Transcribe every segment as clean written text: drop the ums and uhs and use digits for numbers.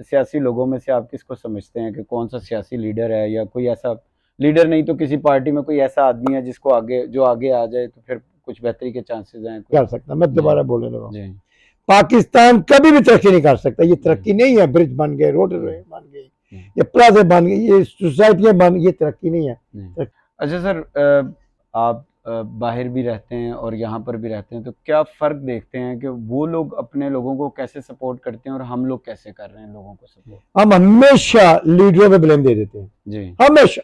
सियासी लोगों में से आप किसको समझते हैं कि कौन सा सियासी लीडर है, या कोई ऐसा लीडर नहीं तो किसी पार्टी में कोई ऐसा आदमी है जिसको आगे आ जाए तो फिर कुछ बेहतरी के चांसेस हैं कोई? कर सकता, मैं जी। दोबारा बोलने लगा, जी। पाकिस्तान कभी भी तरक्की नहीं कर सकता। ये तरक्की जी। नहीं है, ब्रिज बन गए, रोड जी। बन गई, जी। ये प्लाजा बन गई, ये सोसाइटियां बन, ये तरक्की नहीं है। जी। अच्छा सर, आप बाहर भी रहते हैं और यहाँ पर भी रहते हैं, तो क्या फ़र्क देखते हैं कि वो लोग अपने लोगों को कैसे सपोर्ट करते हैं और हम लोग कैसे कर रहे हैं लोगों को सपोर्ट? हम हमेशा लीडरों पे ब्लेम दे देते हैं, जी। हमेशा।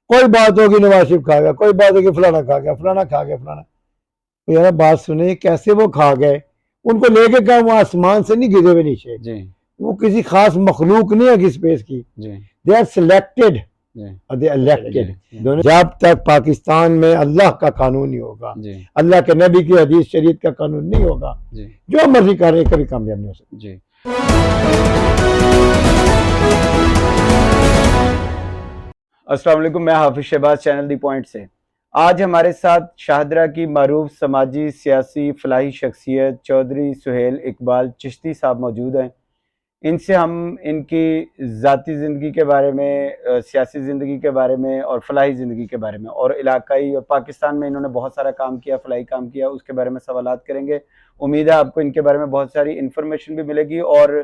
कोई बात होगी नवाज शरीफ खा गया, कोई बात होगी फलाना खा गया, फलाना खा गया, फलाना। तो यार बात सुने, कैसे वो खा गए? उनको लेके क्या वो आसमान से नहीं गिरे हुए नीचे, जी। वो किसी खास मखलूक नहीं है किस स्पेस की। जी। दे आर सिलेक्टेड, जी। They elected. जी। दोनों। जब तक पाकिस्तान में अल्लाह का कानून नहीं होगा, जी। अल्लाह के नबी की हदीस शरीयत का कानून नहीं होगा, जी। जो मर्जी कर रहे कभी कामयाब नहीं हो सकता। जी। अस्सलाम वालेकुम, मैं हाफिज शहबाज, चैनल दी पॉइंट से। आज हमारे साथ शाहदरा की मारूफ समाजी सियासी फलाही शख्सियत चौधरी सुहेल इकबाल चिश्ती साहब मौजूद हैं। इनसे हम इनकी ज़ाती ज़िंदगी के बारे में, सियासी ज़िंदगी के बारे में और फलाही ज़िंदगी के बारे में और इलाकाई और पाकिस्तान में इन्होंने बहुत सारा काम किया, फलाही काम किया, उसके बारे में सवालात करेंगे। उम्मीद है आपको इनके बारे में बहुत सारी इन्फॉर्मेशन भी मिलेगी और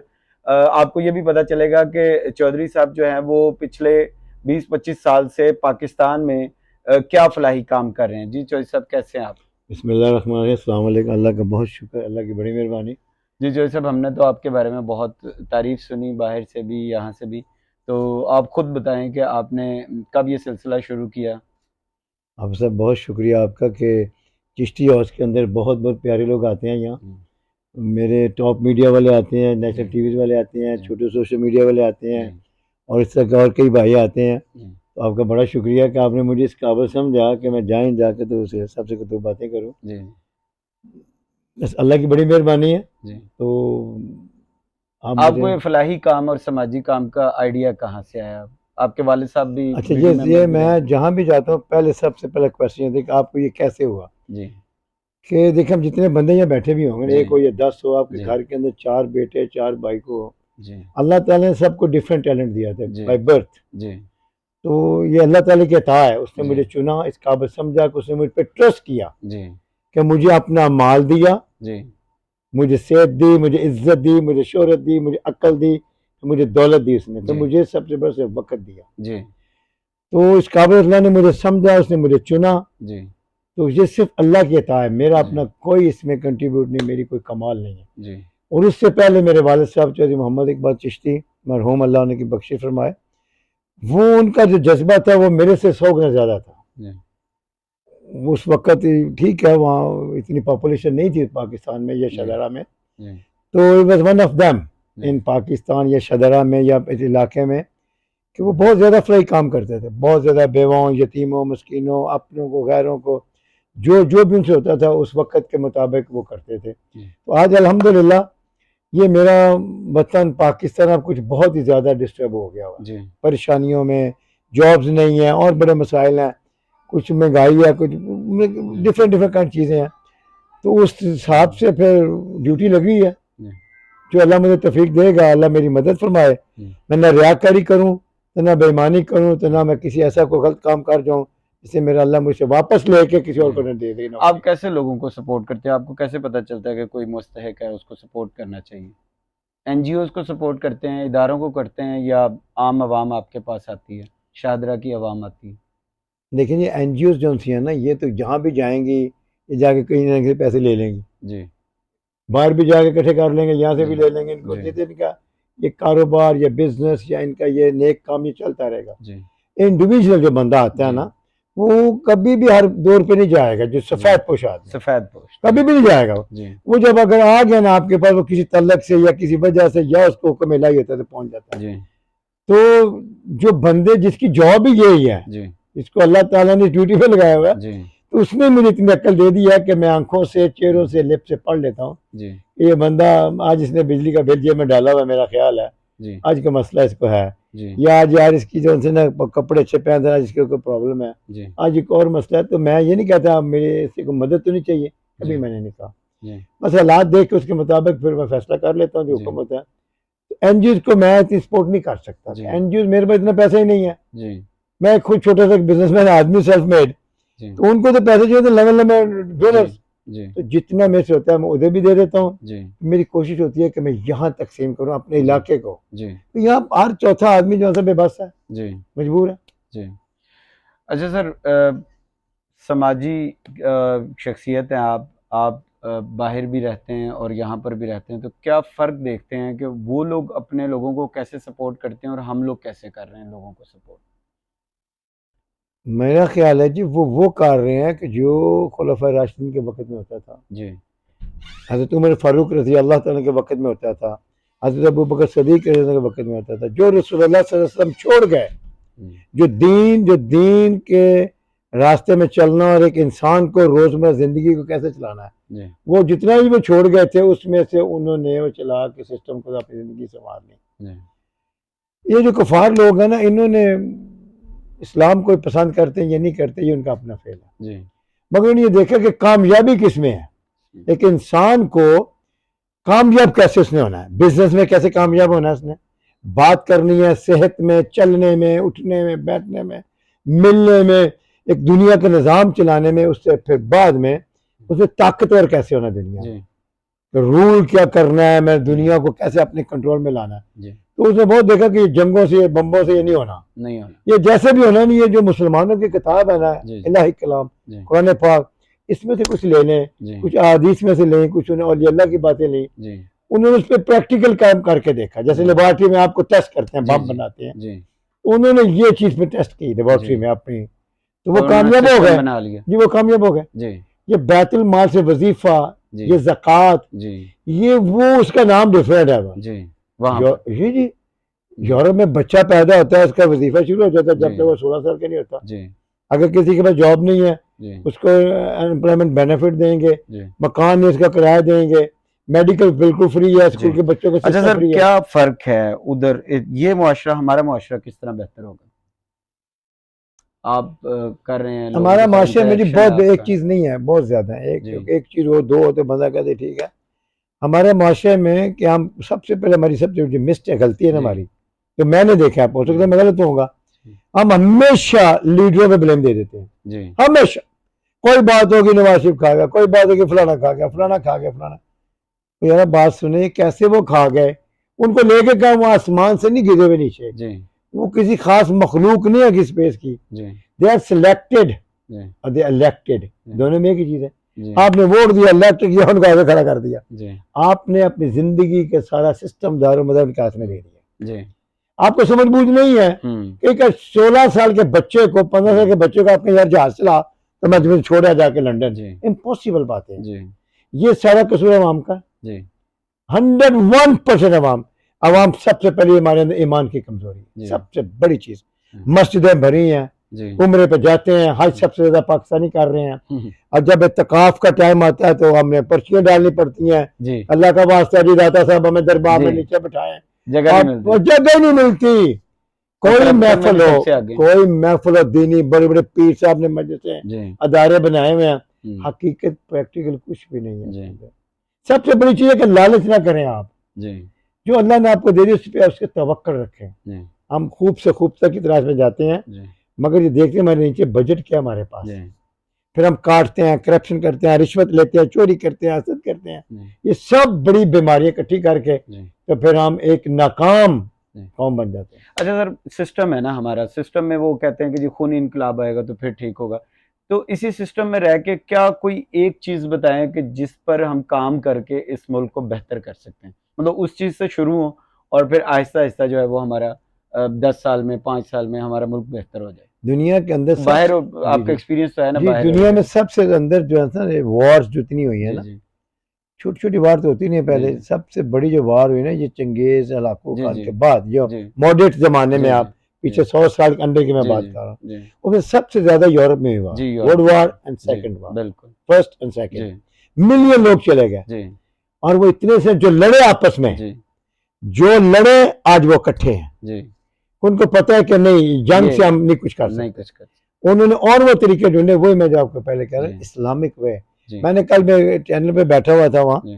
आपको ये भी पता चलेगा कि चौधरी साहब जो हैं वो पिछले 20-25 साल से पाकिस्तान में क्या फलाही काम कर रहे हैं। जी चौधरी साहब, कैसे हैं आप? बिस्मिल्लाहिर्रहमानिर्रहीम, अस्सलाम वालेकुम। अल्लाह का बहुत शुक्र, अल्लाह की बड़ी मेहरबानी। जी चौधरी साहब, हमने तो आपके बारे में बहुत तारीफ सुनी, बाहर से भी यहाँ से भी। तो आप खुद बताएं कि आपने कब ये सिलसिला शुरू किया? आप सब बहुत शुक्रिया आपका कि चिश्ती हाउस के अंदर बहुत बहुत प्यारे लोग आते हैं यहाँ। मेरे टॉप मीडिया वाले आते हैं, नेशनल टीवी वाले आते हैं, छोटे सोशल मीडिया वाले आते हैं, और इस तरह के और कई भाई आते हैं। तो आपका बड़ा शुक्रिया कि आपने मुझे इस काबिल समझा कि मैं जाएं जाके तो उसे सबसे दो बातें करूं। जी। बस अल्लाह की बड़ी मेहरबानी है। जी। तो आपको ये फलाही काम और समाजी काम का आइडिया कहाँ से आया? आपके वालिद साहब भी अच्छा, बीडी ये मेंबर भी रहे? मैं जहाँ भी जाता हूँ पहले सबसे पहले क्वेश्चन ये था कि आपको ये कैसे हुआ। जी। कि देखिए, हम जितने बंदे यहाँ बैठे भी होंगे, जी। एक हो या 10 हो, आपके जी। घर के अंदर 4 बेटे 4 भाई को जी। अल्लाह ताला ने सबको डिफरेंट टैलेंट दिया था जी। By birth. जी। तो ये अल्लाह ताला की अता है, उसने जी। मुझे चुना, इस काबिल समझा कि उसने मुझ पे ट्रस्ट किया जी। कि मुझे अपना माल दिया, जी। मुझे सेहत दी, मुझे इज्जत दी, मुझे शोहरत दी, मुझे अक्ल दी, मुझे दौलत दी उसने, तो जी। मुझे सबसे बड़ा से वक़्त दिया। जी। तो इस काबिल अल्लाह ने मुझे समझा, उसने मुझे चुना। जी। तो ये सिर्फ अल्लाह की अता है, मेरा जी। अपना कोई इसमें कंट्रीब्यूट नहीं, मेरी कोई कमाल नहीं है। जी। और उससे पहले मेरे वालिद साहब चौधरी मोहम्मद इकबाल चिश्ती मरहूम, अल्लाह उनकी बख्शिश फरमाए, वो उनका जो जज्बा था वो मेरे से 100 गुना ज़्यादा था। जी। उस वक़्त ठीक है, वहाँ इतनी पॉपुलेशन नहीं थी पाकिस्तान में या जी। शदारा में, जी। तो he was one of them जी। इन पाकिस्तान या शदारा में या इस इलाके में, कि वो बहुत ज़्यादा फलाही काम करते थे, बहुत ज़्यादा बेवाओं, यतीमों, मस्कीनों, अपनों को, गैरों को, जो जो भी उनसे होता था उस वक़्त के मुताबिक वो करते थे। तो आज अल्हम्दुलिल्लाह ये मेरा वतन पाकिस्तान अब कुछ बहुत ही ज़्यादा डिस्टर्ब हो गया हुआ है, जी। परेशानियों में, जॉब्स नहीं हैं और बड़े मसाइल हैं, कुछ महंगाई है, कुछ डिफरेंट डिफरेंट काइंड चीज़ें हैं। तो उस हिसाब से फिर ड्यूटी लगी है, जो अल्लाह मुझे तौफीक देगा, अल्लाह मेरी मदद फरमाए, मैं ना रियाकारी करूँ, तो ना बेईमानी करूँ, तो ना मैं किसी ऐसा कोई गलत काम कर जाऊँ जिससे मेरा अल्लाह मुझसे वापस लेके किसी और को न दे दे। आप कैसे लोगों को सपोर्ट करते हैं? आपको कैसे पता चलता है कि कोई मुस्तहिक है, उसको सपोर्ट करना चाहिए? एनजीओज़ को सपोर्ट करते हैं, इदारों को करते हैं, या आम आवाम आपके पास आती है, शाहदरा की आवाम आती है? देखिए, ये एनजीओज़ जो सी हैं ना, ये तो जहाँ भी जाएंगी ये जाके कहीं ना कहीं पैसे ले लेंगी, जी। बाहर भी जाके इकट्ठे कर लेंगे, यहाँ से भी जी। ले लेंगे इनको, जी। जिससे इनका ये कारोबार या बिजनेस या इनका ये नेक काम ये चलता रहेगा। जी। इंडिविजुअल जो बंदा आता है जी। ना, वो कभी भी हर दौर पे नहीं जाएगा, जो सफ़ेद पोश आदमी सफ़ेद पोश कभी भी नहीं जाएगा वो। जी। वो जब अगर आ गया ना आपके पास, वो किसी तल्लक से या किसी वजह से या उसको हुक्म मिला ही होता है तो पहुंच जाता है। जी। तो जो बंदे जिसकी जॉब ही यही है, जी। इसको अल्लाह ताला ने ड्यूटी पे लगाया हुआ है, जी। तो उसने मुझे इतनी अक्ल दे दी है कि मैं आंखों से, चेहरों से, लिप से पढ़ लेता हूँ जी। कि ये बंदा आज इसने बिजली का बिल जेब में डाला हुआ है, मेरा ख्याल है जी। आज का मसला इसको है, जी। या आज यार इसकी जो से ना कपड़े अच्छे पहन रहा है, इसके कोई प्रॉब्लम है, जी। आज एक और मसला है। तो मैं ये नहीं कहता मेरे से कोई मदद तो नहीं चाहिए, कभी जी। मैंने नहीं कहा। जी। बस हालात देख के उसके मुताबिक फिर मैं फैसला कर लेता हूँ जो जी। हुक्म होता है। तो एनजीओ को मैं इतनी सपोर्ट नहीं कर सकता, जी। एनजीओ मेरे पास इतना पैसा ही नहीं है, जी मैं खुद छोटा सा बिजनेसमैन आदमी, सेल्फ मेड, जी तो उनको तो पैसे चाहिए, तो लेवल में डोनर्स, जी तो जितना मेरे से होता है मैं उधर भी दे देता हूँ। जी मेरी कोशिश होती है कि मैं यहाँ तकसीम करूँ अपने इलाके को, जी तो यहाँ हर चौथा आदमी जो है बेबस है, जी मजबूर है। जी। अच्छा सर, समाजी शख्सियत हैं आप बाहर भी रहते हैं और यहाँ पर भी रहते हैं, तो क्या फ़र्क देखते हैं कि वो लोग अपने लोगों को कैसे सपोर्ट करते हैं और हम लोग कैसे कर रहे हैं लोगों को सपोर्ट? मेरा ख्याल है जी वो कर रहे हैं कि जो खुलफाए राशिदीन के वक्त में होता था, जी हज़रत उमर फारूक रज़ी अल्लाह तआला के वक्त में होता था, हज़रत अबू बकर सदीक रज़ी अल्लाह के वक्त में होता था, जो रसूलुल्लाह सल्लल्लाहु अलैहि वसल्लम छोड़ गए, जो दीन के रास्ते में चलना और एक इंसान को रोजमर्रा जिंदगी को कैसे चलाना है, जी वो जितना भी वो छोड़ गए थे उसमें से उन्होंने वो चला के सिस्टम को अपनी जिंदगी संवार ली। जी ये जो कुफार लोग हैं ना, इन्होंने इस्लाम को पसंद करते हैं या नहीं करते, ये उनका अपना फेल है, जी मगर उन्होंने ये देखा कि कामयाबी किस में है, एक इंसान को कामयाब कैसे उसने होना है, बिजनेस में कैसे कामयाब होना है, उसने बात करनी है, सेहत में, चलने में, उठने में, बैठने में, मिलने में, एक दुनिया का निज़ाम चलाने में, उससे फिर बाद में उसे ताकतवर कैसे होना दुनिया में, जी तो रूल क्या करना है, मैं दुनिया को कैसे अपने कंट्रोल में लाना है। जी तो उसने बहुत देखा कि जंगों से, बम्बों से ये नहीं होना, नहीं होना। ये जैसे भी होना नहीं, ये जो मुसलमानों की किताब है ना, जी इलाही कलाम, जी कुरान पाक, इसमें से कुछ ले लें, जी कुछ हदीस में से लें, कुछ उन्हें और अल्लाह की बातें लें, जी उन्होंने उस पर प्रैक्टिकल काम करके देखा, जैसे जी लेबोरेटरी में आपको टेस्ट करते हैं, जी बम जी बनाते हैं, जी उन्होंने ये चीज़ पे टेस्ट की लेबोरेटरी जी में अपनी, तो और वो उन्होंने कामयाब हो सिस्टम गए बना लिया। जी, वो कामयाब हो गए। जी ये बैतुल माल से वजीफा, जी ये ज़कात, जी ये वो उसका नाम डिफरेंट है बस। जी वहाँ पर ये जी जी यूरोप में बच्चा पैदा होता है, उसका वजीफा शुरू हो जाता है जब जी तक वो 16 साल का नहीं होता। जी अगर किसी के पास जॉब नहीं है, जी उसको अनएम्प्लॉयमेंट बेनिफिट देंगे, जी मकान नहीं उसका किराया देंगे, मेडिकल बिल्कुल फ्री है, स्कूल जी। के बच्चों को अच्छा शिक्षा सर, फ्री है। क्या फ़र्क है उधर, ये मुआशरा, हमारा मुआशरा किस तरह बेहतर होगा? आप कर रहे हैं लोगों हमारा के साथ माशरे में जी इंटरेक्शन है बहुत एक आपका। चीज़ नहीं है, बहुत ज़्यादा है, जी एक चीज़ हो, दो हो तो बंदा कहते ठीक है। हमारे माशरे में कि हम सबसे पहले, हमारी सबसे जो मिस्ट है, गलती है ना जी हमारी, जो मैंने देखा है, हो सकता है मैं गलत होऊंगा, जी हम हमेशा लीडरों पे ब्लेम दे देते हैं, जी हमेशा। कोई बात होगी नवाज शरीफ खा गया, कोई बात होगी फलाना खा गया, फलाना खा गया, फलाना। तो यार बात सुने, कैसे वो खा गए, उनको लेके कहा, वो आसमान से नहीं गिरे हुए नीचे, जी वो किसी खास मखलूक नहीं है किस स्पेस की, जी दे आर सिलेक्टेड जी और दे इलेक्टेड, दोनों में एक ही चीज़ है। जी आपने वोट दिया, इलेक्ट किया, उनको आगे खड़ा कर दिया, जी आपने अपनी जिंदगी के सारा सिस्टम दारो मदार उनके हाथ में दे दिया। जी आपको समझ बूझ नहीं है कि एक 16 साल के बच्चे को, 15 साल के बच्चे को आपने यार जहाज चला तो मैं तुम्हें छोड़ा जाके लंदन, जी इम्पॉसिबल बात है। जी ये सारा कसूर अवाम का, जी 101% अवाम। अवाम सबसे पहले हमारे अंदर ईमान की कमजोरी है, जी सबसे बड़ी चीज। मस्जिदें भरी हैं, जी उम्रे पे जाते हैं, हज सबसे ज्यादा पाकिस्तानी कर रहे हैं, हम्म, और जब इत्तकाफ का टाइम आता है तो हमने पर्चियां डालनी पड़ती हैं, जी अल्लाह का वास्ता जी, दाता साहब हमें दरबार में जी नीचे बिठाएं, जगह नहीं और मिलती। जगह नहीं मिलती। कोई करप्शन में महफिल भी हो, सबसे आगे। कोई महफिल हो दीनी, बड़े बड़े पीर साहब ने मजलिसें, जी अदारे बनाए हुए हैं, हकीकत प्रैक्टिकल कुछ भी नहीं है। जी सबसे बड़ी चीज है कि लालच ना करें आप, जी जो अल्लाह ने आपको दे दी उस पर उसके तवक्कुल रखें। जी हम खूब से खूबसूरत की तलाश में जाते हैं, जी मगर ये देखते हैं हमारे नीचे बजट क्या हमारे पास, जी फिर हम काटते हैं, करप्शन करते हैं, रिश्वत लेते हैं, चोरी करते हैं, हसद करते हैं, जी ये सब बड़ी बीमारियां इकट्ठी करके जी तो फिर हम एक नाकाम जी। कौम बन जाते हैं। अच्छा सर, सिस्टम है ना हमारा, सिस्टम में वो कहते हैं कि जी खूनी इनकलाब आएगा तो फिर ठीक होगा, तो इसी सिस्टम में रह के क्या कोई एक चीज बताएं कि जिस पर हम काम करके इस मुल्क को बेहतर कर सकते हैं, मतलब उस चीज से शुरू हो और फिर आहिस्ता आहिस्ता जो है वो हमारा 10 साल में, 5 साल में हमारा मुल्क बेहतर हो जाए। दुनिया के अंदर बाहर जी आपका जी एक्सपीरियंस तो है ना जी, बाहर दुनिया में सबसे अंदर जो है ना, वॉर्स जितनी हुई है जी ना, जी छोटी छोटी वार तो होती नहीं है जी पहले, जी सबसे बड़ी जो वार हुई ना, ये चंगेज हलाकू जी खान जी के बाद, जो जी मॉडरेट जमाने में, जी आप पीछे 100 साल के अंदर की मैं जी बात जी कर रहा हूँ, जी उसमें सबसे ज्यादा यूरोप में हुआ, जी वर्ल्ड यूरोप वार एंड जी सेकंड वार, बिल्कुल फर्स्ट एंड जी सेकंड, मिलियन लोग चले गए, जी और वो इतने से जो लड़े आपस में, जी जो लड़े आज वो इकट्ठे हैं, जी उनको पता है कि नहीं, जंग ये से हम नहीं कुछ कर नहीं सकते, कुछ कर उन्होंने और वो तरीके ढूंढे, वही मैं जो आपको पहले कह रहा जी हूँ, इस्लामिक वे। जी मैंने कल मैं चैनल पे बैठा हुआ था वहाँ, जी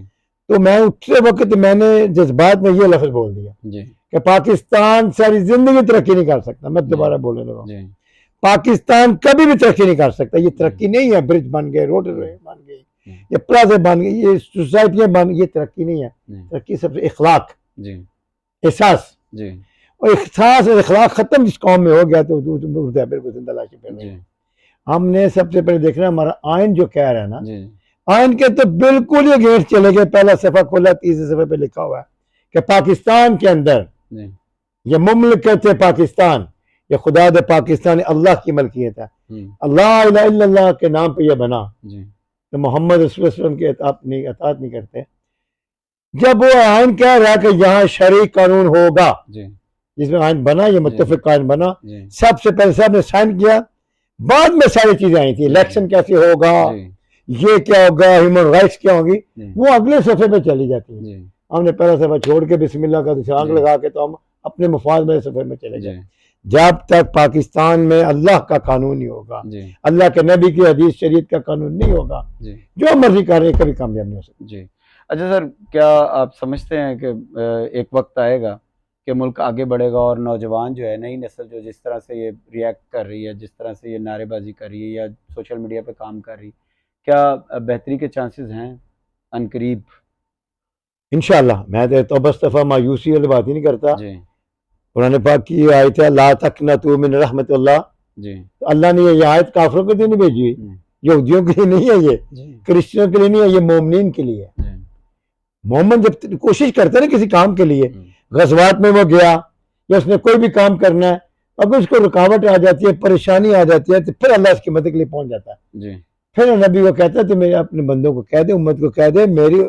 तो मैं उठते वक्त मैंने जज्बात में ये लफ्ज बोल दिया जी कि पाकिस्तान सारी जिंदगी तरक्की नहीं कर सकता। मैं दोबारा बोलने लगा, जी पाकिस्तान कभी भी तरक्की नहीं कर सकता। ये तरक्की नहीं है, ब्रिज बन गए, रोड बन गई, ये प्लाजा बन गई, ये सोसाइटियां बन गई, ये तरक्की नहीं है। तरक्की सबसे इखलाक, जी एहसास, जी और एहसास और इखलाक खत्म जिस कौम में हो गया तो बिल्कुल जिंदा लाशी पे जी हमने सबसे पहले देखना हमारा आयन जो कह रहा है ना, जी आयन के तो बिल्कुल ये गेट चले गए। पहला सफा खोला, तीसरे सफे पे लिखा हुआ है कि पाकिस्तान के अंदर जी ये मुमलिकत है पाकिस्तान, ये खुदा दे पाकिस्तान अल्लाह की मलकियत है। अल्लाह इला इल्लल्लाह के नाम पे ये बना, जी तो मोहम्मद रसूलुल्लाह सल्लल्लाहु अलैहि वसल्लम की अतात नहीं करते। जब वो आयन कह रहा है कि यहाँ शरई कानून होगा, जी जिसमें आयन बना, ये मुत्तफिक आयन बना, जी सबसे पहले सब ने साइन किया, बाद में सारी चीजें आई थी, इलेक्शन कैसे होगा, ये क्या होगा, ह्यूमन राइट्स क्या होगी, वो अगले सफे पे चली जाती है। हमने पहला सफा छोड़ के बिस्मिल्लाह का छलांग लगा के तो हम अपने मुफाद में सफे में चले गए। जब तक पाकिस्तान में अल्लाह का कानून नहीं होगा, अल्लाह के नबी की हदीस शरीयत का कानून नहीं होगा, जो मर्जी कर रहे कभी कामयाब नहीं हो सकता। जी अच्छा सर, क्या आप समझते हैं कि एक वक्त आएगा कि मुल्क आगे बढ़ेगा और नौजवान जो है, नई नस्ल जो जिस तरह से ये रिएक्ट कर रही है, जिस तरह से ये नारेबाजी कर रही है या सोशल मीडिया पे काम कर रही है, क्या बेहतरी के चांसेस हैं अनकरीब? इंशाअल्लाह। मैं तो बस दफा मायूसी वाली बात ही नहीं करता। जी कुरान पाक की आयत है, ला तकनतू मिन रहमतिल्लाह। जी तो अल्लाह ने ये आयत काफिरों के लिए नहीं भेजी हुई, यहूदियों के लिए नहीं है, ये क्रिश्चियनों के लिए नहीं है, ये मोमिनीन के लिए है। मोहम्मद जब कोशिश करता है ना किसी काम के लिए, गज़वात में वो गया या उसने कोई भी काम करना है, अगर उसको रुकावट आ जाती है, परेशानी आ जाती है, तो फिर अल्लाह उसकी मदद के लिए पहुंच जाता है। फिर नबी को कहता है तो मेरे अपने बंदों को कह दे, उम्मत को कह दे, मेरी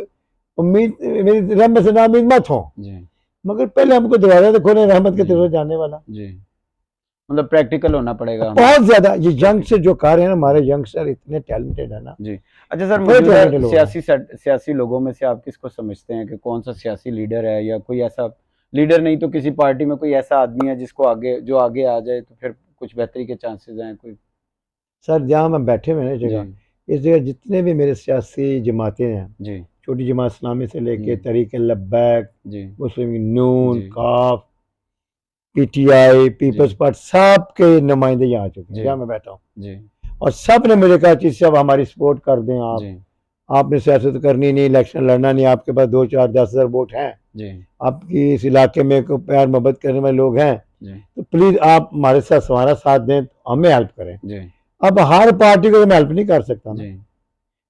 उम्मीद, मेरी रहमत से नाउम्मीद मत हो, मगर पहले हमको दरवाजा तो खोले रहमत के तरफ जाने वाला। मतलब प्रैक्टिकल होना पड़ेगा बहुत ज्यादा। ये यंग से जो कार है ना, हमारे यंगस्टर इतने टैलेंटेड है ना। जी अच्छा सर, मौजूदा सियासी लोगों में से आप किसको समझते हैं कि कौन सा सियासी लीडर है, या कोई ऐसा लीडर नहीं तो किसी पार्टी में कोई ऐसा आदमी है जिसको आगे आ जाए तो फिर कुछ बेहतरी के चांसेस हैं कोई? सर जहाँ हम बैठे हुए हैं जगह, इस जगह जितने भी मेरे सियासी जमातें हैं जी, छोटी जमात इस्लामी से लेके तरीके लब्बैक, मुस्लिम नून, काफ, पीटीआई, पीपल्स पार्टी, सब के नुमाइंदे यहाँ आ चुके हैं जहाँ मैं बैठा हूँ, और सब ने मुझे कहा कि सब हमारी सपोर्ट कर दें, आपने सियासत करनी नहीं, इलेक्शन लड़ना नहीं, आपके पास 2, 4, 10,000 वोट हैं, आपकी इस इलाके में को प्यार मोहब्बत करने वाले लोग हैं, तो प्लीज आप हमारे साथ हमारा साथ दें, हमें हेल्प करें। अब हर पार्टी को तो मैं हेल्प नहीं कर सकता ना,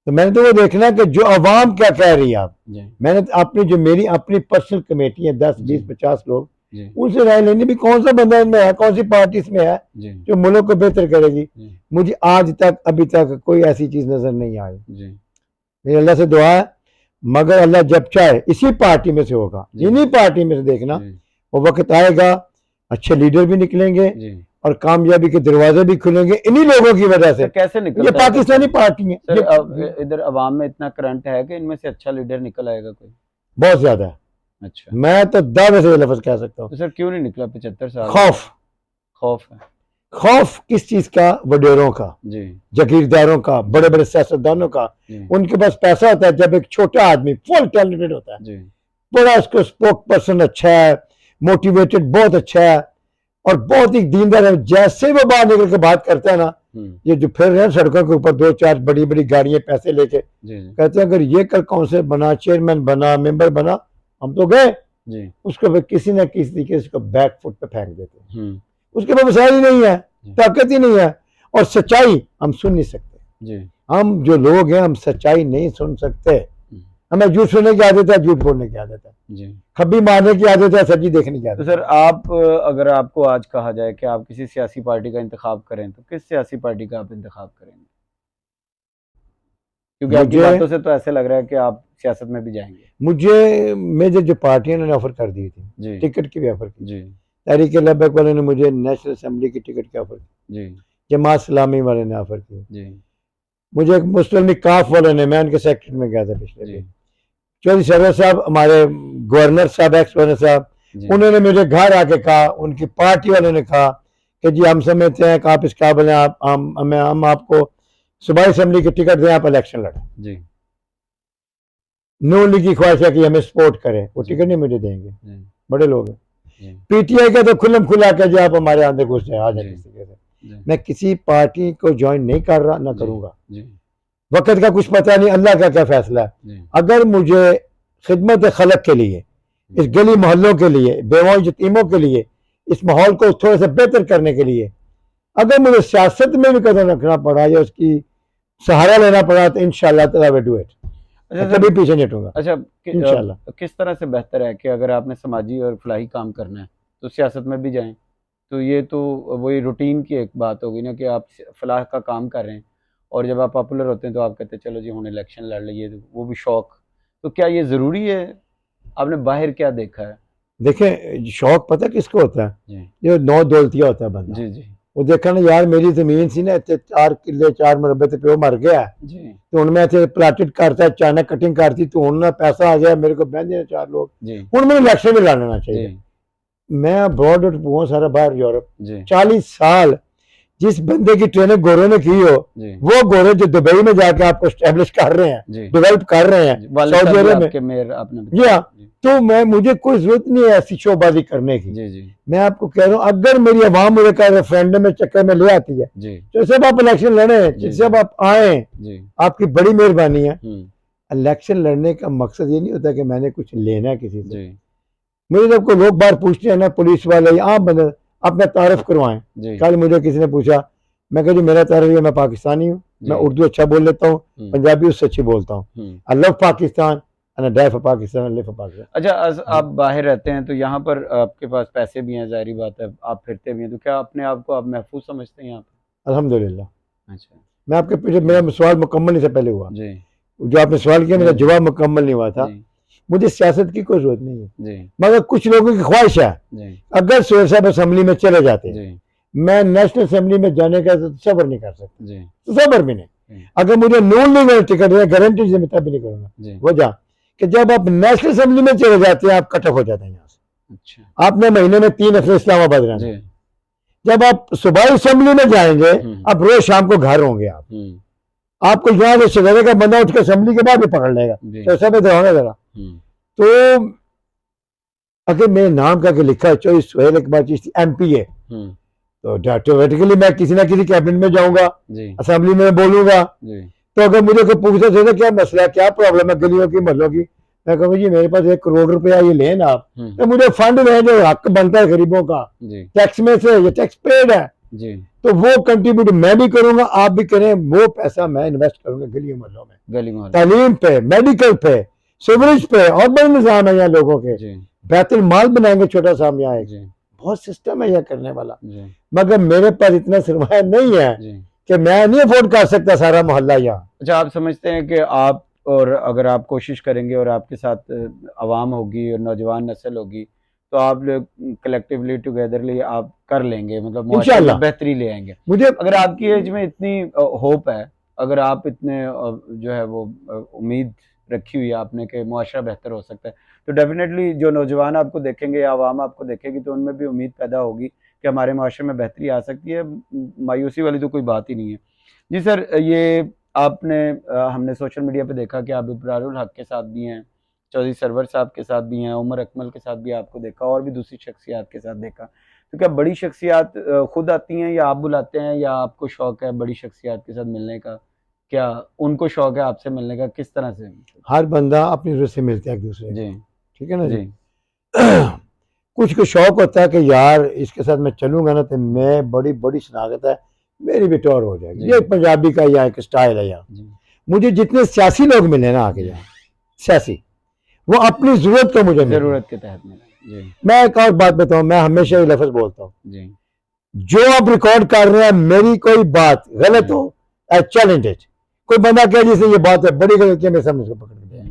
तो मैंने तो वो देखना कि जो अवाम क्या कह रही है। आप मैंने अपनी जो मेरी अपनी पर्सनल कमेटी है 10, 20, 50 लोग, उनसे राय लेनी भी कौन सा बंदा इसमें है, कौन सी पार्टी इसमें है जो मुल्क को बेहतर करेगी। मुझे आज तक अभी तक कोई ऐसी चीज नजर नहीं आई। मेरी अल्लाह से दुआ है, मगर अल्लाह जब चाहे इसी पार्टी में से होगा, इन्हीं पार्टी में से देखना वो वक्त आएगा, अच्छे लीडर भी निकलेंगे और कामयाबी के दरवाजे भी खुलेंगे इन्हीं लोगों की वजह से। कैसे निकलता ये पाकिस्तानी पार्टी है। इधर अवाम में इतना करंट है कि इनमें से अच्छा लीडर निकल आएगा कोई? बहुत ज्यादा है। अच्छा, मैं तो दावे से लफ्ज कह सकता हूँ। तो सर क्यों नहीं निकला 75 साल? खौफ है। खौफ किस चीज का? वडेरों का, जागीरदारों का, बड़े बड़े सियासतदानों का। उनके पास पैसा होता है। जब एक छोटा आदमी फुल टैलेंटेड होता है, बड़ा उसको स्पोक पर्सन अच्छा है, मोटिवेटेड बहुत अच्छा है और बहुत ही दीनदार है, जैसे वो बाहर निकल के बात करता है ना, ये जो फिर रहे हैं सड़कों के ऊपर 2, 4 बड़ी बड़ी गाड़ियां पैसे लेके, कहते हैं अगर ये कल काउंसिलर बना, चेयरमैन बना, मेंबर बना, हम तो गए, उसको फिर किसी न किसी तरीके से उसको बैक फुट पे फेंक देते हैं। उसके पास वसाइल ही नहीं है, ताकत ही नहीं है, और सच्चाई हम सुन नहीं सकते। हम जो लोग हैं हम सच्चाई नहीं सुन सकते। हमें झूठ सुनने की आदत है, झूठ बोलने की आदत है, खब्बी मारने की आदत है, सच्ची देखने की आदत है। तो सर आप, अगर आपको आज कहा जाए कि आप किसी सियासी पार्टी का इंतखाब करें तो किस सियासी पार्टी का आप इंतखाब करेंगे? क्योंकि आपकी बातों से तो ऐसे लग रहा है कि आप सियासत में भी जाएंगे। मुझे जो पार्टियां ने ऑफर कर दी थी, टिकट की भी ऑफर की, तहरीक लब्बैक वाले ने मुझे नेशनल असेंबली की टिकट की ऑफर की, जमात इस्लामी वाले ने ऑफर की, मुझे एक मुस्लिम काफ वाले ने, मैं उनके सेक्रेटरी में गया था पिछले, चौधरी सरवर साहब, हमारे गवर्नर साहब, एक्स गवर्नर साहब, उन्होंने मुझे घर आके कहा, उनकी पार्टी वालों ने कहा कि जी हम समझते हैं कि आप इस काबिल हैं, हम आपको सूबाई असेंबली की टिकट दें, आप इलेक्शन लड़ें। नून लीग की ख्वाहिश है कि हमें सपोर्ट करें, वो टिकट नहीं मुझे देंगे, बड़े लोग हैं। पीटीआई का तो खुल्लम खुला के जो आप हमारे अंदर घुस जाए आ जाए किसी के से। मैं किसी पार्टी को ज्वाइन नहीं कर रहा, ना करूंगा। वक्त का कुछ पता नहीं, अल्लाह का क्या फैसला है। अगर मुझे खिदमत खलक के लिए, इस गली मोहल्लों के लिए, बेवाओं यतीमों के लिए, इस माहौल को थोड़ा सा बेहतर करने के लिए अगर मुझे सियासत में भी कदम रखना पड़ा या उसकी सहारा लेना पड़ा तो इंशाल्लाह ताला वी डू इट। कभी पीछे नहीं हटूंगा। अच्छा, इंशाल्लाह। किस तरह से बेहतर है कि अगर आपने समाजी और फलाही काम करना है तो सियासत में भी जाएं? तो ये तो वही रूटीन की एक बात होगी ना कि आप फलाह का काम कर रहे हैं और जब आप पॉपुलर होते हैं तो आप कहते हैं चलो जी हम इलेक्शन लड़ लिए, तो वो भी शौक। तो क्या ये ज़रूरी है? आपने बाहर क्या देखा है? देखें, शौक पता किसको होता है? जो नौ दौलतिया होता है बंदा। जी। वो देखा ना यार, मेरी जमीन सी ना इतने 4 किले 4 मुरब्बे ते प्यो मर गया जी। तो हूँ मैं इतने प्लाटेड करता अचानक कटिंग करती तो हूँ पैसा आ गया मेरे को, बहते 4 लोग, हूँ मैंने इलेक्शन में लड़ना चाहिए। मैं अब्रॉड बहुत सारा बाहर यूरोप 40 साल जिस बंदे की ट्रेनिंग गोरे ने की हो, वो गोरे जो दुबई में जाके आपको एस्टेब्लिश कर रहे हैं, डेवलप कर रहे हैं सऊदी अरब में। जी हाँ, तो मुझे कोई जरूरत नहीं है ऐसी शोबाजी करने की। मैं आपको कह रहा हूँ, अगर मेरी आवाम मुझे कह रेफरेंडम में चक्कर में ले आती है तो सब आप इलेक्शन लड़े, सब आप आए, आपकी बड़ी मेहरबानी है। इलेक्शन लड़ने का मकसद ये नहीं होता कि मैंने कुछ लेना है किसी से। मुझे जब कोई लोग बाहर पूछते हैं ना, पुलिस वाले आप बंदे अपना तारफ करवाएं। कल मुझे किसी ने पूछा, मैं कहा जी मेरा तारफ है, मैं पाकिस्तानी हूँ, मैं उर्दू अच्छा बोल लेता हूँ, पंजाबी उससे अच्छी बोलता हूँ। I love Pakistan and I die for Pakistan, I live for Pakistan. अच्छा, आप बाहर रहते हैं तो यहाँ पर आपके पास पैसे भी हैं, जाहिर बात है, आप फिरते भी हैं, तो क्या अपने आप को आप महफूज समझते हैं यहाँ पर? अल्हम्दुलिल्लाह। अच्छा, मैं आपके पीछे, मेरा सवाल मुकम्मल नहीं से पहले हुआ जो आपने सवाल किया, मेरा जवाब मुकम्मल नहीं हुआ था। मुझे सियासत की कोई जरूरत नहीं है, मगर कुछ लोगों की ख्वाहिश है। अगर सुहेल साहब असेंबली में चले जाते, मैं नेशनल असेंबली में जाने का सब्र नहीं कर सकता, सब्र भी नहीं। अगर मुझे नून नहीं टिकट है, गारंटी से मैं तब भी नहीं करूंगा। वजह कि जब आप नेशनल असेंबली में चले जाते हैं आप कट ऑफ हो जाते हैं यहाँ से। अच्छा। आपने महीने में 3 हफ्ते इस्लामाबाद रहना। जब आप सुबह असेंबली में जाएंगे आप रोज शाम को घर होंगे। आपको यहाँ से शहर का बंदा उठ के असेंबली के बाद भी पकड़ लेगा, तो ऐसा भी होगा जरा। तो अगर मेरे नाम का लिखा है चौधरी सुहेल इकबाल चिश्ती MP है, तो ऑटोमेटिकली मैं किसी ना किसी कैबिनेट में जाऊंगा, असेंबली में बोलूंगा। तो अगर मुझे कोई पूछता था क्या मसला है, क्या प्रॉब्लम है गलियों की मोहल्लों की, मैं कहूँगा जी मेरे पास 1 करोड़ रुपया ये लेना आप, तो मुझे फंड में जो हक बनता है गरीबों का टैक्स में से, ये टैक्स पेड है, तो वो कंट्रीब्यूट मैं भी करूंगा, आप भी करें, वो पैसा मैं इन्वेस्ट करूंगा गलियों मोहल्लों में, तालीम पे, मेडिकल पे, सिवरेज पे, और बड़े निजाम है यहाँ लोगों के, बेहतर माल बनाएंगे छोटा सा हम यहाँ, बहुत सिस्टम है यह करने वाला। मगर मेरे पास इतना सरमाया नहीं है कि मैं नहीं अफोर्ड कर सकता सारा मोहल्ला यहाँ। अच्छा, आप समझते हैं कि आप, और अगर आप कोशिश करेंगे और आपके साथ आवाम होगी और नौजवान नस्ल होगी तो आप लोग कलेक्टिवली टुगेदरली आप कर लेंगे, मतलब इंशाल्लाह बेहतरी ले आएंगे। मुझे अगर आपकी एज में इतनी होप है, अगर आप इतने जो है वो उम्मीद रखी हुई है आपने कि मुआशरा बेहतर हो सकता है, तो डेफिनेटली जो नौजवान आपको देखेंगे या आवाम आपको देखेगी तो उनमें भी उम्मीद पैदा होगी कि हमारे मुआशरे में बेहतरी आ सकती है। मायूसी वाली तो कोई बात ही नहीं है। जी सर, ये आपने हमने सोशल मीडिया पे देखा कि आप इब्रारुल हक के साथ भी हैं, चौधरी सरवर साहब के साथ भी हैं, उमर अकमल के साथ भी आपको देखा, और भी दूसरी शख्सियात के साथ देखा। तो क्या बड़ी शख्सियात खुद आती हैं या आप बुलाते हैं, या आपको शौक है बड़ी शख्सियात के साथ मिलने का? क्या उनको शौक है आपसे मिलने का? किस तरह से? हर बंदा अपनी जरूरत से मिलता है एक दूसरे जी, ठीक है ना जी। कुछ को शौक होता है कि यार इसके साथ मैं चलूंगा ना तो मैं बड़ी बड़ी शनाख्त है मेरी भी टोर हो जाएगी। ये पंजाबी का यहाँ एक स्टाइल है यहाँ। मुझे जितने सियासी लोग मिले ना आके यहाँ, सियासी, वो अपनी जरूरत को मुझे जरूरत के तहत मिले। मैं एक और बात बताऊं, मैं हमेशा ये लफ्ज बोलता हूँ, जो आप रिकॉर्ड कर रहे हैं मेरी कोई बात गलत हो, आई चैलेंज इट। कोई बंदा कहे जिसे ये बात है बड़ी गलत है, मेरे सामने उसको पकड़ दिया।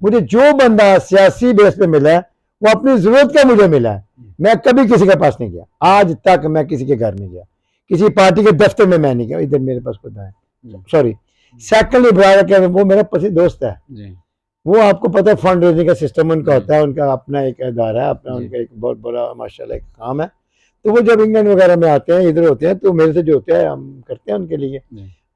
मुझे जो बंदा सियासी बेस पे मिला है वो अपनी जरूरत का मुझे मिला है। मैं कभी किसी के पास नहीं गया, आज तक मैं किसी के घर नहीं गया, किसी पार्टी के दफ्तर में मैं नहीं गया। इधर मेरे पास खुदा है, सॉरी। सेकंडली ब्रायर वो मेरा पसंद दोस्त है, वो आपको पता है फंड रेजिंग का सिस्टम उनका होता है, उनका अपना एक इदारा है, अपना उनका एक बहुत बड़ा माशाल्लाह एक काम है। तो वो जब इंग्लैंड वगैरह में आते हैं, इधर होते हैं, तो मेरे से जो होते हैं हम करते हैं उनके लिए।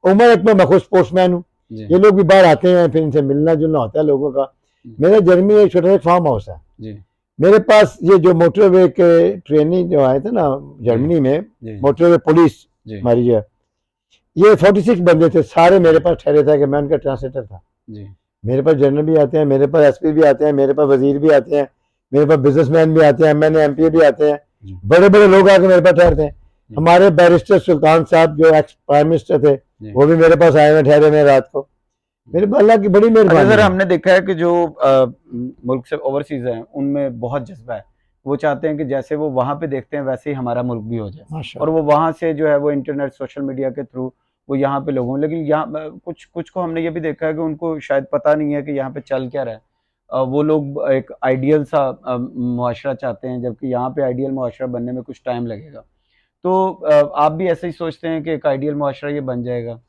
उमर अकमल, मैं खुद स्पोर्ट्समैन हूँ, ये लोग भी बाहर आते हैं, फिर इनसे मिलना जुलना होता है लोगों का। मेरा जर्मनी में एक छोटा सा फार्म हाउस है। जी मेरे पास ये जो मोटरवे के ट्रेनिंग जो आए थे ना जर्मनी में, जी मोटरवे पुलिस जी हमारी जो है, ये 46 बंदे थे, सारे मेरे पास ठहरे थे कि मैं उनका ट्रांसलेटर था। जी मेरे पास जनरल भी आते हैं, मेरे पास एसपी भी आते हैं, मेरे पास वजीर भी आते हैं, मेरे पास बिजनेसमैन भी आते हैं, एमएनए एमपी भी आते हैं, जी बड़े बड़े लोग आके मेरे पास ठहरते हैं। हमारे बैरिस्टर सुल्तान साहब जो एक्स प्राइम मिनिस्टर थे, जी। वो भी मेरे पास आए हुए ठहरे हुए रात को। मेरे पास अल्लाह की बड़ी अच्छा मेहरबानी सर, है। हमने देखा है कि जो मुल्क से ओवरसीज हैं उनमें बहुत जज्बा है। वो चाहते हैं कि जैसे वो वहाँ पे देखते हैं वैसे ही हमारा मुल्क भी हो जाए, और माशाल्लाह। वो वहाँ से जो है वो इंटरनेट सोशल मीडिया के थ्रू वो यहाँ पे लोगों, लेकिन यहाँ कुछ कुछ को हमने ये भी देखा है कि उनको शायद पता नहीं है कि यहाँ पे चल क्या रहा है। वो लोग एक आइडियल सा मुआशरा चाहते हैं, जबकि यहाँ पे आइडियल मुआशरा बनने में कुछ टाइम लगेगा। तो आप भी ऐसे ही सोचते हैं कि एक आइडियल मुआशरा ये बन जाएगा?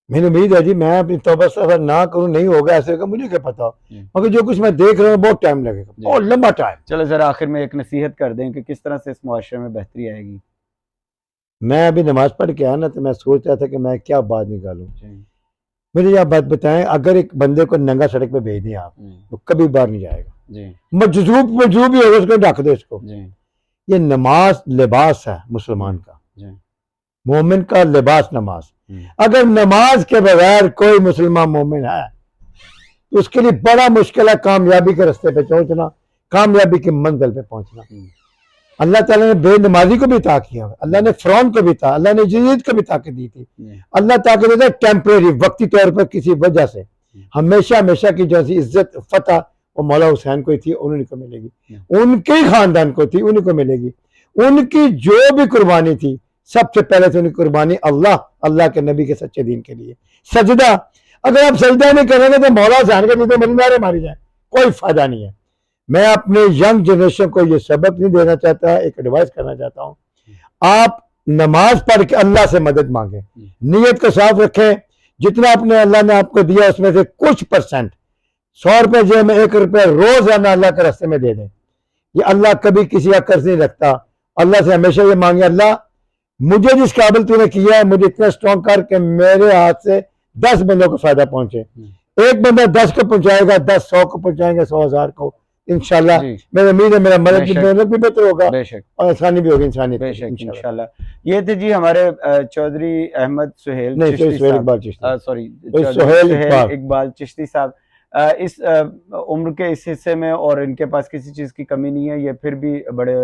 मेरी उम्मीद है जी, मैं अपनी तौबा सफर ना करूं, नहीं होगा ऐसे का मुझे क्या पता हो, जी मगर जो कुछ मैं देख रहा हूँ बहुत टाइम लगेगा, जी। बहुत लंबा टाइम। चलो ज़रा आखिर में एक नसीहत कर दें कि किस तरह से इस मुआशरे में बेहतरी आएगी। मैं अभी नमाज पढ़ के आया ना, तो मैं सोच रहा था कि मैं क्या बात निकालूं। जी मुझे यह बात बताएं, अगर एक बंदे को नंगा सड़क पे भेज दें आप, तो कभी बाहर नहीं जाएगा। जी मजरूब मजरूब ही होगा, उसको ढक दो इसको। जी ये नमाज लिबास है मुसलमान का, जी मोमिन का लिबास नमाज। हम्म, अगर नमाज के बगैर कोई मुसलमान मोमिन है, तो उसके लिए बड़ा मुश्किल है कामयाबी के रास्ते पे पहुंचना, कामयाबी की मंजिल पे पहुंचना। अल्लाह ताला ने बेनमाजी को भी ता किया, अल्लाह ने फ़िरौन को भी ता, अल्लाह ने यजीद को भी ताकत दी थी। जी अल्लाह ताकत देता है टेम्परेरी, वक्ती तौर पर किसी वजह से। हमेशा हमेशा की जो सी इज्जत फतह वो मौला हुसैन को ही थी, उन्हीं को मिलेगी, उनके ही खानदान को थी, उन्हीं को मिलेगी। उनकी जो भी कुर्बानी थी, सबसे पहले तो उनकी कुर्बानी अल्लाह अल्लाह के नबी के सच्चे दीन के लिए। सजदा, अगर आप सजदा नहीं करेंगे तो मौला हुसैन के जीते मरीनारे मारी जाए, कोई फायदा नहीं है। मैं अपने यंग जनरेशन को ये सबक नहीं देना चाहता, एक एडवाइस करना चाहता हूँ, आप नमाज पढ़ के अल्लाह से मदद मांगे, नीयत को साफ रखें। जितना अपने अल्लाह ने आपको दिया उसमें से कुछ परसेंट, 100 रुपये जेब में, 1 रुपये रोजाना अल्लाह के रास्ते में दे दें। ये अल्लाह कभी किसी का कर्ज नहीं रखता। अल्लाह से हमेशा ये मांगे, अल्लाह मुझे जिस काबिल तूने किया है, मुझे इतना स्ट्रॉन्ग कर के मेरे हाथ से 10 बंदों को फायदा पहुंचे। एक बंदा 10 को पहुंचाएगा, 10 100 को पहुंचाएंगे, 100,000 को। इंशाल्लाह जी मेरी उम्मीद है मेरा मदद बेशक भी बेहतर होगा बेशक और आसानी भी होगी इंसानियत के लिए, बेशक इंशाल्लाह। इंशाल्लाह। ये थे जी हमारे चौधरी अहमद सुहेल नहीं, चिश्ती सोहेल साहब, इकबाल चिश्ती, सॉरी सोहेल चौधरी इकबाल। सुहेल इकबाल चिश्ती साहब। इस उम्र के इस हिस्से में और इनके पास किसी चीज़ की कमी नहीं है, ये फिर भी बड़े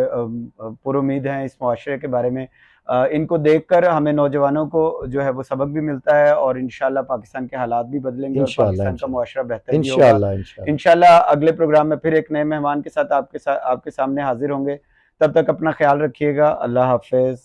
पुरुमीद हैं इस मुआशरे के बारे में। इनको देखकर हमें नौजवानों को जो है वो सबक भी मिलता है, और इंशाल्लाह पाकिस्तान के हालात भी बदलेंगे और इंशाल्लाह पाकिस्तान का मुआशरा बेहतर भी होगा। इंशाल्लाह इंशाल्लाह। इंशाल्लाह अगले प्रोग्राम में फिर एक नए मेहमान के साथ आपके सामने हाजिर होंगे। तब तक अपना ख्याल रखिएगा। अल्लाह हाफ़िज़।